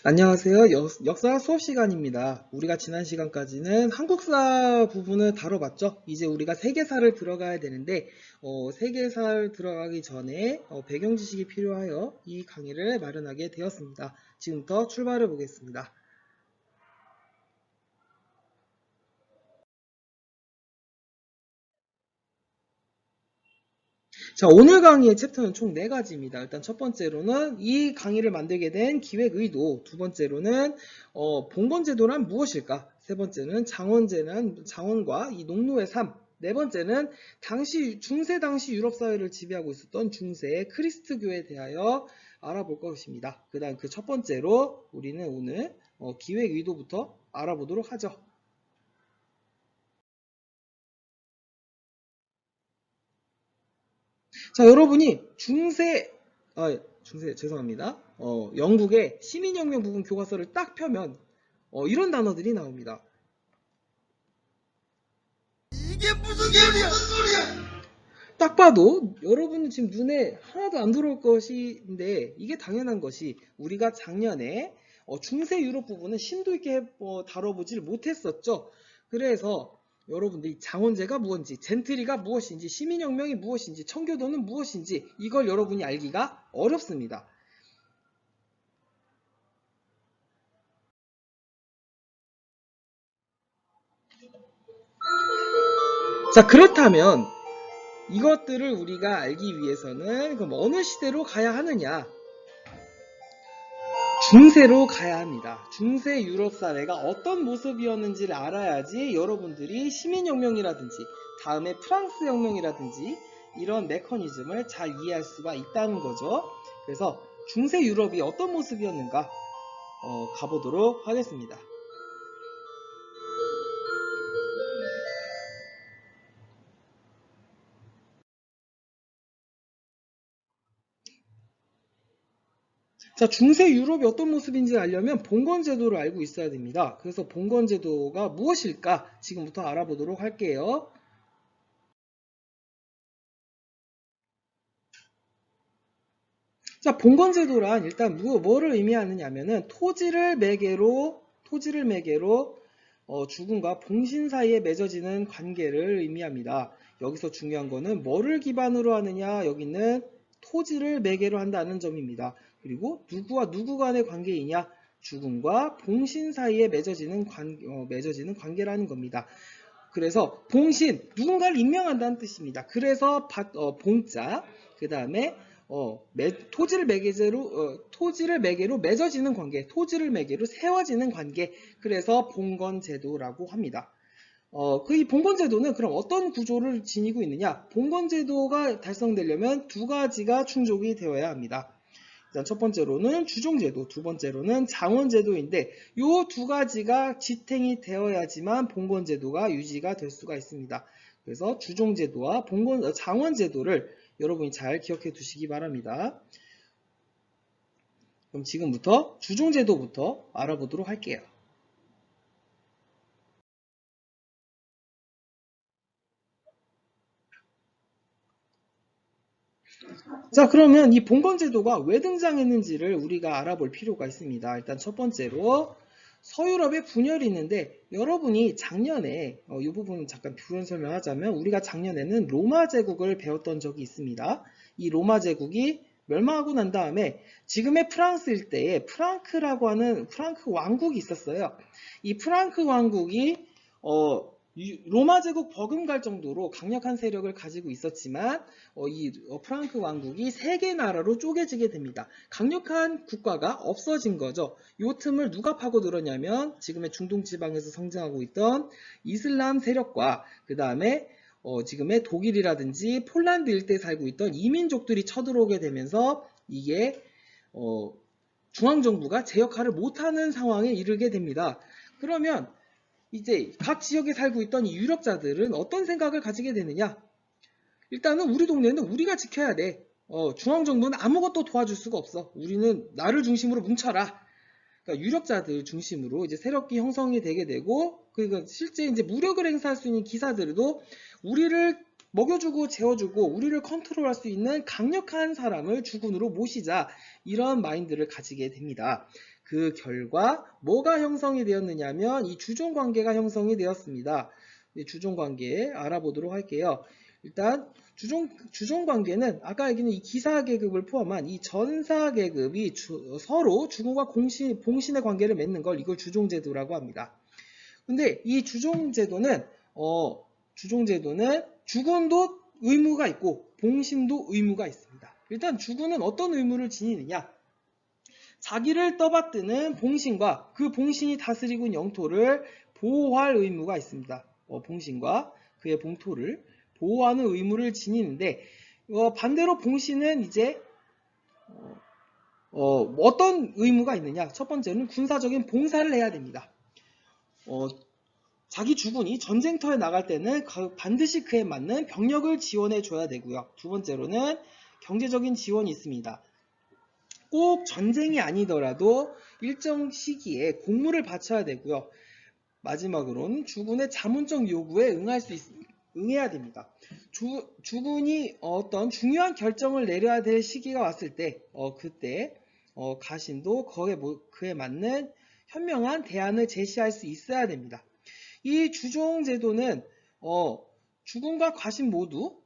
안녕하세요. 역사 수업 시간입니다. 우리가 지난 시간까지는 한국사 부분을 다뤄봤죠. 이제 우리가 세계사를 들어가야 되는데 세계사를 들어가기 전에 배경 지식이 필요하여 이 강의를 마련하게 되었습니다. 지금부터 출발해 보겠습니다. 자, 오늘 강의의 챕터는 총 4가지입니다. 일단 첫 번째로는 이 강의를 만들게 된 기획 의도, 두 번째로는 봉건제도란 무엇일까? 세 번째는 장원과 이 농노의 삶, 네 번째는 중세 당시 유럽 사회를 지배하고 있었던 중세의 크리스트교에 대하여 알아볼 것입니다. 그 다음 그 첫 번째로 우리는 오늘 기획 의도부터 알아보도록 하죠. 자, 여러분이 죄송합니다. 영국의 시민혁명 부분 교과서를 딱 펴면 이런 단어들이 나옵니다. 이게 무슨 소리야? 딱 봐도 여러분은 지금 눈에 하나도 안 들어올 것인데 이게 당연한 것이 우리가 작년에 중세 유럽 부분은 심도 있게 다뤄보질 못했었죠. 그래서 여러분들이 장원제가 무엇인지, 젠트리가 무엇인지, 시민혁명이 무엇인지, 청교도는 무엇인지 이걸 여러분이 알기가 어렵습니다. 자, 그렇다면 이것들을 우리가 알기 위해서는 그럼 어느 시대로 가야 하느냐? 중세로 가야 합니다. 중세 유럽 사회가 어떤 모습이었는지를 알아야지 여러분들이 시민혁명이라든지 다음에 프랑스 혁명이라든지 이런 메커니즘을 잘 이해할 수가 있다는 거죠. 그래서 중세 유럽이 어떤 모습이었는가 가보도록 하겠습니다. 자, 중세 유럽이 어떤 모습인지 알려면 봉건제도를 알고 있어야 됩니다. 그래서 봉건제도가 무엇일까? 지금부터 알아보도록 할게요. 자, 봉건제도란 일단 뭐를 의미하느냐면은 토지를 매개로 죽음과 봉신 사이에 맺어지는 관계를 의미합니다. 여기서 중요한 거는 뭐를 기반으로 하느냐, 여기는 토지를 매개로 한다는 점입니다. 그리고 누구와 누구 간의 관계이냐, 죽음과 봉신 사이에 맺어지는 관계라는 겁니다. 그래서 봉신, 누군가를 임명한다는 뜻입니다. 그래서 봉자, 그 다음에 토지를 매개로 맺어지는 관계, 토지를 매개로 세워지는 관계, 그래서 봉건제도라고 합니다. 이 봉건제도는 그럼 어떤 구조를 지니고 있느냐? 봉건제도가 달성되려면 두 가지가 충족이 되어야 합니다. 일단 첫 번째로는 주종제도, 두 번째로는 장원제도인데 이 두 가지가 지탱이 되어야지만 봉건제도가 유지가 될 수가 있습니다. 그래서 주종제도와 장원제도를 여러분이 잘 기억해 두시기 바랍니다. 그럼 지금부터 주종제도부터 알아보도록 할게요. 자, 그러면 이 봉건제도가 왜 등장했는지를 우리가 알아볼 필요가 있습니다. 일단 첫 번째로 서유럽의 분열이 있는데 여러분이 작년에 이 부분 잠깐 부연 설명하자면 우리가 작년에는 로마 제국을 배웠던 적이 있습니다. 이 로마 제국이 멸망하고 난 다음에 지금의 프랑스 일대에 프랑크라고 하는 프랑크 왕국이 있었어요. 이 프랑크 왕국이 로마 제국 버금갈 정도로 강력한 세력을 가지고 있었지만 이 프랑크 왕국이 세 개 나라로 쪼개지게 됩니다. 강력한 국가가 없어진 거죠. 이 틈을 누가 파고들었냐면 지금의 중동 지방에서 성장하고 있던 이슬람 세력과 그 다음에 지금의 독일이라든지 폴란드 일대에 살고 있던 이민족들이 쳐들어오게 되면서 이게 중앙정부가 제 역할을 못하는 상황에 이르게 됩니다. 그러면 이제 각 지역에 살고 있던 이 유럽자들은 어떤 생각을 가지게 되느냐? 일단은 우리 동네는 우리가 지켜야 돼. 중앙정부는 아무것도 도와줄 수가 없어. 우리는 나를 중심으로 뭉쳐라. 그러니까 유럽자들 중심으로 이제 세력이 형성이 되게 되고, 그러니까 실제 이제 무력을 행사할 수 있는 기사들도 우리를 먹여주고 재워주고 우리를 컨트롤할 수 있는 강력한 사람을 주군으로 모시자, 이런 마인드를 가지게 됩니다. 그 결과 뭐가 형성이 되었느냐면 이 주종관계가 형성이 되었습니다. 주종관계 알아보도록 할게요. 일단 주종관계는 아까 얘기는 이 기사계급을 포함한 이 전사계급이 서로 주군과 봉신의 관계를 맺는 걸 이걸 주종제도라고 합니다. 근데 이 주종제도는 주군도 의무가 있고 봉신도 의무가 있습니다. 일단 주군은 어떤 의무를 지니느냐? 자기를 떠받드는 봉신과 그 봉신이 다스리고 있는 영토를 보호할 의무가 있습니다. 봉신과 그의 봉토를 보호하는 의무를 지니는데 반대로 봉신은 이제 어떤 의무가 있느냐? 첫 번째는 군사적인 봉사를 해야 됩니다. 자기 주군이 전쟁터에 나갈 때는 반드시 그에 맞는 병력을 지원해 줘야 되고요. 두 번째로는 경제적인 지원이 있습니다. 꼭 전쟁이 아니더라도 일정 시기에 공물을 바쳐야 되고요. 마지막으로는 주군의 자문적 요구에 응해야 됩니다. 주군이 어떤 중요한 결정을 내려야 될 시기가 왔을 때 그때 가신도 그에 맞는 현명한 대안을 제시할 수 있어야 됩니다. 이 주종제도는 주군과 과신 모두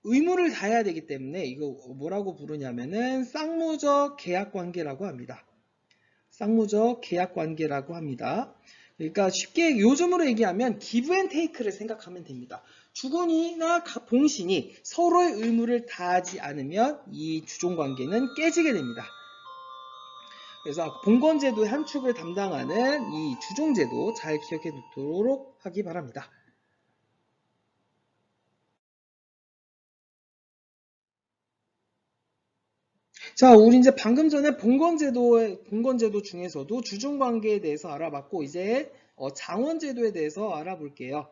의무를 다해야 되기 때문에 이거 뭐라고 부르냐면은 쌍무적 계약관계라고 합니다. 쌍무적 계약관계라고 합니다. 그러니까 쉽게 요즘으로 얘기하면 기브 앤 테이크를 생각하면 됩니다. 주군이나 봉신이 서로의 의무를 다하지 않으면 이 주종관계는 깨지게 됩니다. 그래서 봉건제도의 한 축을 담당하는 이 주종제도 잘 기억해 두도록 하기 바랍니다. 자, 우리 이제 방금 전에 봉건제도 중에서도 주종관계에 대해서 알아봤고, 이제 장원제도에 대해서 알아볼게요.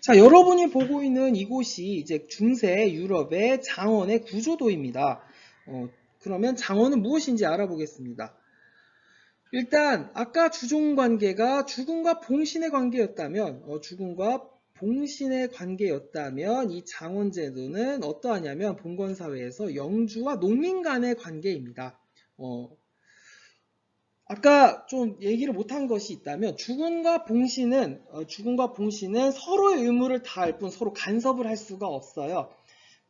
자, 여러분이 보고 있는 이곳이 이제 중세 유럽의 장원의 구조도입니다. 그러면 장원은 무엇인지 알아보겠습니다. 일단 아까 주종관계가 주군과 봉신의 관계였다면 이 장원제도는 어떠하냐면 봉건사회에서 영주와 농민 간의 관계입니다. 아까 좀 얘기를 못한 것이 있다면 주군과 봉신은 서로의 의무를 다할 뿐 서로 간섭을 할 수가 없어요.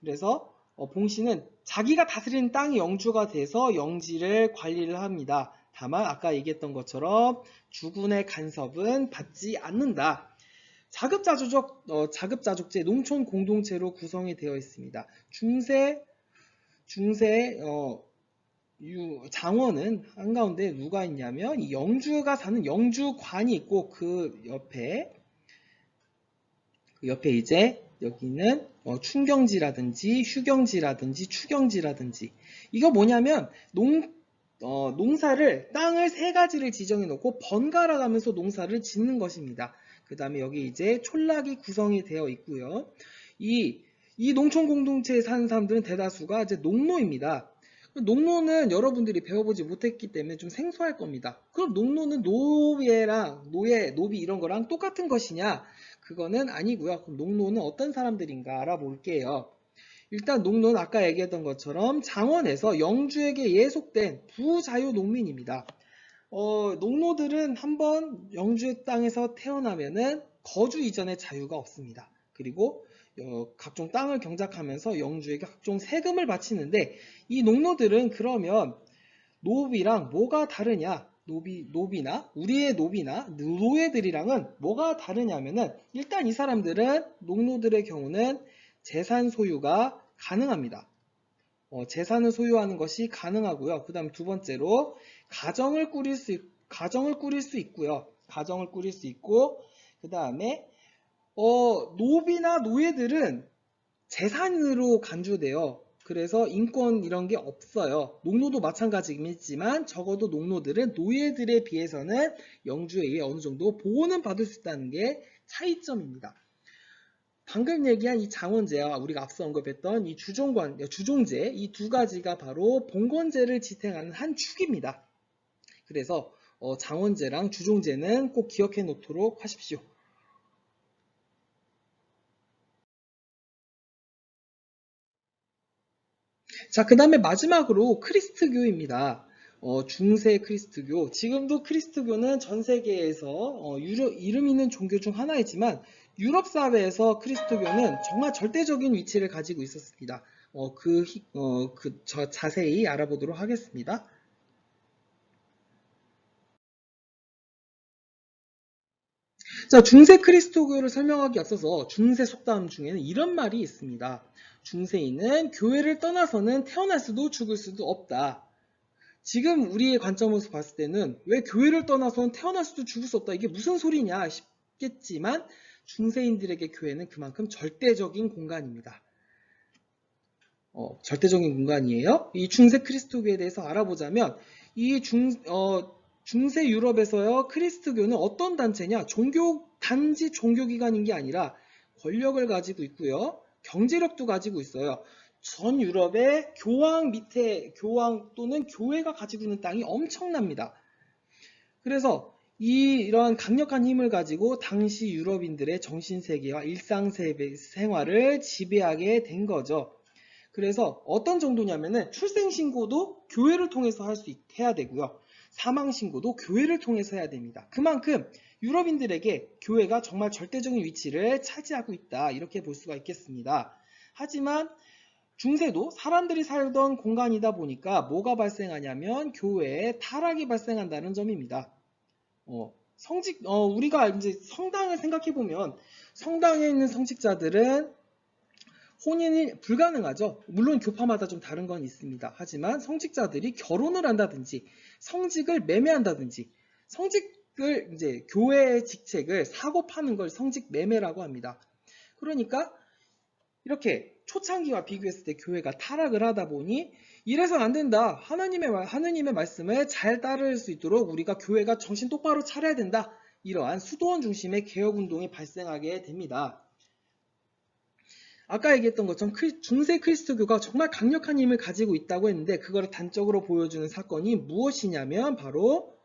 그래서 봉신은 자기가 다스리는 땅이 영주가 돼서 영지를 관리를 합니다. 다만 아까 얘기했던 것처럼 주군의 간섭은 받지 않는다. 자급자족제 농촌 공동체로 구성이 되어 있습니다. 중세 장원은 한가운데 누가 있냐면 이 영주가 사는 영주관이 있고 그 옆에 이제 여기는 춘경지라든지 휴경지라든지 추경지라든지 이거 뭐냐면 땅을 세 가지를 지정해 놓고 번갈아 가면서 농사를 짓는 것입니다. 그 다음에 여기 이제 촌락이 구성이 되어 있고요. 이 농촌 공동체에 사는 사람들은 대다수가 이제 농노입니다. 농노는 여러분들이 배워보지 못했기 때문에 좀 생소할 겁니다. 그럼 농노는 노비 이런 거랑 똑같은 것이냐? 그거는 아니고요. 그럼 농노는 어떤 사람들인가 알아볼게요. 일단 농노는 아까 얘기했던 것처럼 장원에서 영주에게 예속된 부자유 농민입니다. 농노들은 한번 영주의 땅에서 태어나면은 거주 이전의 자유가 없습니다. 그리고 각종 땅을 경작하면서 영주에게 각종 세금을 바치는데 이 농노들은 그러면 노비랑 뭐가 다르냐? 우리의 노비나 노예들이랑은 뭐가 다르냐면은 일단 이 사람들은 농노들의 경우는 재산 소유가 가능합니다. 재산을 소유하는 것이 가능하고요. 그 다음 두 번째로 가정을 꾸릴 수 있고요. 가정을 꾸릴 수 있고 그 다음에 노비나 노예들은 재산으로 간주돼요. 그래서 인권 이런 게 없어요. 농노도 마찬가지겠지만 적어도 농노들은 노예들에 비해서는 영주에 의해 어느 정도 보호는 받을 수 있다는 게 차이점입니다. 방금 얘기한 이 장원제와 우리가 앞서 언급했던 이 주종제 이 두 가지가 바로 봉건제를 지탱하는 한 축입니다. 그래서 장원제랑 주종제는 꼭 기억해 놓도록 하십시오. 자, 그 다음에 마지막으로 크리스트교입니다. 중세 크리스트교. 지금도 크리스트교는 전 세계에서 이름 있는 종교 중 하나이지만 유럽 사회에서 크리스트교는 정말 절대적인 위치를 가지고 있었습니다. 자세히 알아보도록 하겠습니다. 자, 중세 크리스토교를 설명하기 앞서서 중세 속담 중에는 이런 말이 있습니다. 중세인은 교회를 떠나서는 태어날 수도 죽을 수도 없다. 지금 우리의 관점에서 봤을 때는 왜 교회를 떠나서는 태어날 수도 죽을 수 없다. 이게 무슨 소리냐 싶겠지만 중세인들에게 교회는 그만큼 절대적인 공간입니다. 절대적인 공간이에요. 이 중세 크리스토교에 대해서 알아보자면 이 중세 유럽에서요, 크리스트교는 어떤 단체냐? 단지 종교기관인 게 아니라 권력을 가지고 있고요, 경제력도 가지고 있어요. 전 유럽의 교황 또는 교회가 가지고 있는 땅이 엄청납니다. 그래서 이러한 강력한 힘을 가지고 당시 유럽인들의 정신세계와 일상생활을 지배하게 된 거죠. 그래서 어떤 정도냐면은 출생신고도 교회를 통해서 해야 되고요. 사망신고도 교회를 통해서 해야 됩니다. 그만큼 유럽인들에게 교회가 정말 절대적인 위치를 차지하고 있다. 이렇게 볼 수가 있겠습니다. 하지만 중세도 사람들이 살던 공간이다 보니까 뭐가 발생하냐면 교회에 타락이 발생한다는 점입니다. 우리가 이제 성당을 생각해보면 성당에 있는 성직자들은 혼인이 불가능하죠. 물론 교파마다 좀 다른 건 있습니다. 하지만 성직자들이 결혼을 한다든지 성직을 매매한다든지 이제 교회의 직책을 사고 파는 걸 성직 매매라고 합니다. 그러니까 이렇게 초창기와 비교했을 때 교회가 타락을 하다 보니 이래선 안 된다. 하느님의 말씀을 잘 따를 수 있도록 우리가 교회가 정신 똑바로 차려야 된다. 이러한 수도원 중심의 개혁운동이 발생하게 됩니다. 아까 얘기했던 것처럼 중세 크리스토교가 정말 강력한 힘을 가지고 있다고 했는데 그거를 단적으로 보여주는 사건이 무엇이냐면 바로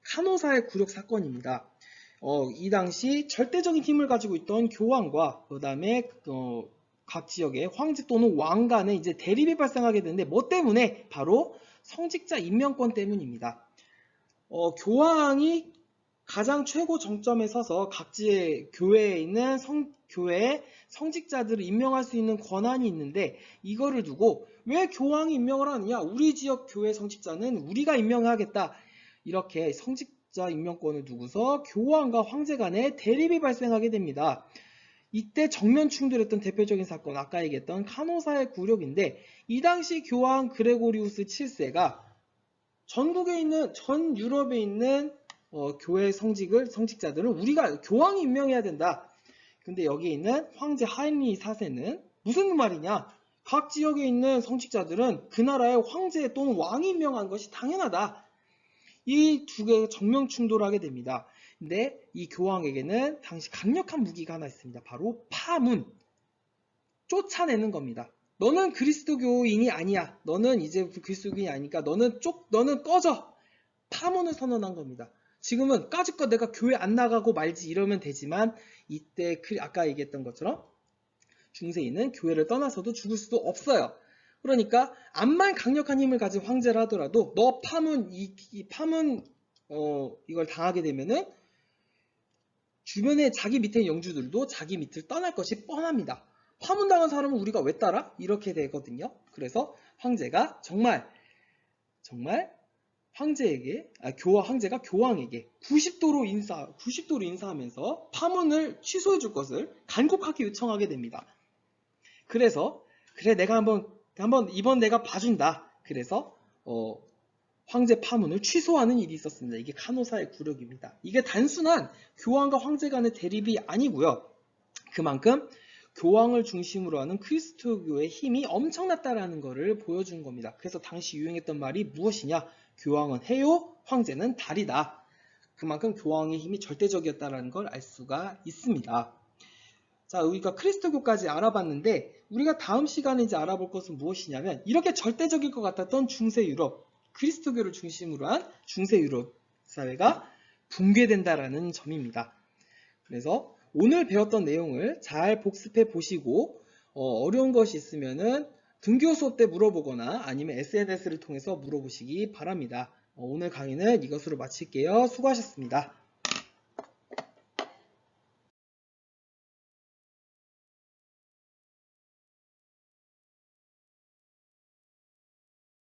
카노사의 굴욕 사건입니다. 이 당시 절대적인 힘을 가지고 있던 교황과 그 다음에 각 지역의 황제 또는 왕 간에 이제 대립이 발생하게 되는데 뭐 때문에? 바로 성직자 임명권 때문입니다. 교황이 가장 최고 정점에 서서 각지의 교회에 있는 교회에 성직자들을 임명할 수 있는 권한이 있는데 이거를 두고 왜 교황이 임명을 하느냐? 우리 지역 교회 성직자는 우리가 임명하겠다. 이렇게 성직자 임명권을 두고서 교황과 황제 간에 대립이 발생하게 됩니다. 이때 정면 충돌했던 대표적인 사건, 아까 얘기했던 카노사의 굴욕인데 이 당시 교황 그레고리우스 7세가 전 유럽에 있는 교회 성직자들은 우리가 교황이 임명해야 된다. 근데 여기에 있는 황제 하인리 4세는 무슨 말이냐? 각 지역에 있는 성직자들은 그 나라의 황제 또는 왕이 임명한 것이 당연하다. 이 두 개가 정면 충돌하게 됩니다. 근데 이 교황에게는 당시 강력한 무기가 하나 있습니다. 바로 파문. 쫓아내는 겁니다. 너는 그리스도교인이 아니야. 너는 이제 그리스도교인이 아니니까 너는 꺼져. 파문을 선언한 겁니다. 지금은 까짓것 내가 교회 안 나가고 말지 이러면 되지만 이때 아까 얘기했던 것처럼 중세인은 교회를 떠나서도 죽을 수도 없어요. 그러니까 암만 강력한 힘을 가진 황제라 하더라도 너 이걸 당하게 되면은 주변에 자기 밑에 영주들도 자기 밑을 떠날 것이 뻔합니다. 파문당한 사람은 우리가 왜 따라? 이렇게 되거든요. 그래서 황제가 정말 황제가 교황에게 90도로 인사하면서 파문을 취소해 줄 것을 간곡하게 요청하게 됩니다. 그래서 그래 내가 이번 내가 봐준다. 그래서 황제 파문을 취소하는 일이 있었습니다. 이게 카노사의 굴욕입니다. 이게 단순한 교황과 황제 간의 대립이 아니고요. 그만큼 교황을 중심으로 하는 그리스도교의 힘이 엄청났다라는 것을 보여준 겁니다. 그래서 당시 유행했던 말이 무엇이냐? 교황은 해요, 황제는 달이다. 그만큼 교황의 힘이 절대적이었다는 걸 알 수가 있습니다. 자, 우리가 크리스토교까지 알아봤는데 우리가 다음 시간에 이제 알아볼 것은 무엇이냐면 이렇게 절대적일 것 같았던 중세 유럽, 그리스도교를 중심으로 한 중세 유럽 사회가 붕괴된다라는 점입니다. 그래서 오늘 배웠던 내용을 잘 복습해 보시고 어려운 것이 있으면은 등교 수업 때 물어보거나 아니면 SNS를 통해서 물어보시기 바랍니다. 오늘 강의는 이것으로 마칠게요. 수고하셨습니다.